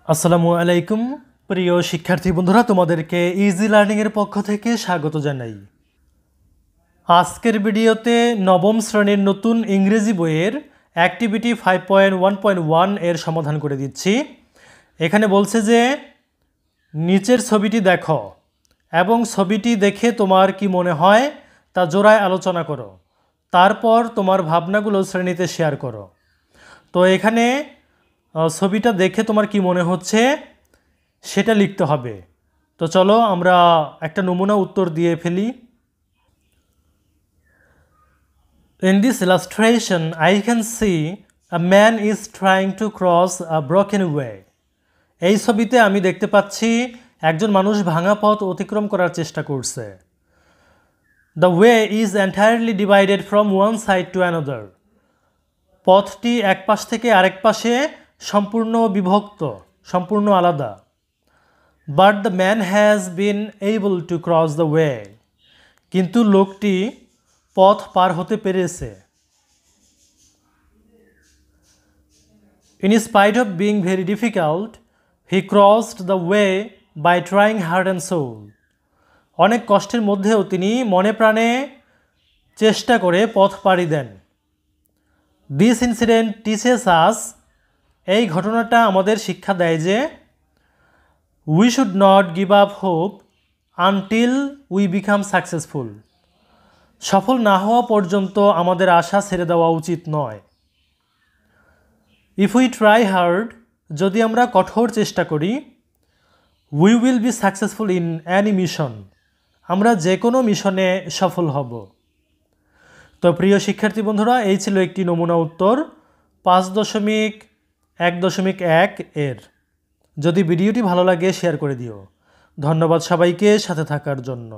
আসসালামু আলাইকুম প্রিয় শিক্ষার্থী বন্ধুরা, তোমাদেরকে ইজি লার্নিং এর পক্ষ থেকে স্বাগত জানাই। আজকের ভিডিওতে নবম শ্রেণীর নতুন ইংরেজি বইয়ের অ্যাক্টিভিটি 5.1.1 এর সমাধান করে দিচ্ছি। এখানে বলছে যে নিচের ছবিটি দেখো এবং ছবিটি দেখে তোমার কি মনে হয় তা জোড়ায় আলোচনা করো, তারপর তোমার ভাবনাগুলো শ্রেণীতে শেয়ার করো। তো এখানে ছবিটা দেখে তোমার কি মনে হচ্ছে সেটা লিখতে হবে। তো চলো আমরা একটা নমুনা উত্তর দিয়ে ফেলি। In this illustration, I can see a man is trying to cross a broken way. এই ছবিতে আমি দেখতে পাচ্ছি একজন মানুষ ভাঙা পথ অতিক্রম করার চেষ্টা করছে। The way is entirely divided from one side to another. পথটি এক পাশ থেকে আরেক পাশে সম্পূর্ণ বিভক্ত, সম্পূর্ণ আলাদা। But the man has been able to cross the way. কিন্তু লোকটি পথ পার হতে পেরেছে। In spite of being very difficult, he crossed the way by trying heart and soul. অনেক কষ্টের মধ্যেও তিনি মনে প্রাণে চেষ্টা করে পথ পাড়ি দেন। This incident teaches us, এই ঘটনাটা আমাদের শিক্ষা দেয় যে we should not give up hope until we become successful. সফল না হওয়া পর্যন্ত আমাদের আশা ছেড়ে দেওয়া উচিত নয়। If we try hard, যদি আমরা কঠোর চেষ্টা করি, we will be successful in any mission. আমরা যে কোনো মিশনে সফল হব। তো প্রিয় শিক্ষার্থী বন্ধুরা, এই ছিল একটি নমুনা উত্তর 5.1.1 এর। যদি ভিডিওটি ভালো লাগে শেয়ার করে দিও। ধন্যবাদ সবাইকে সাথে থাকার জন্য।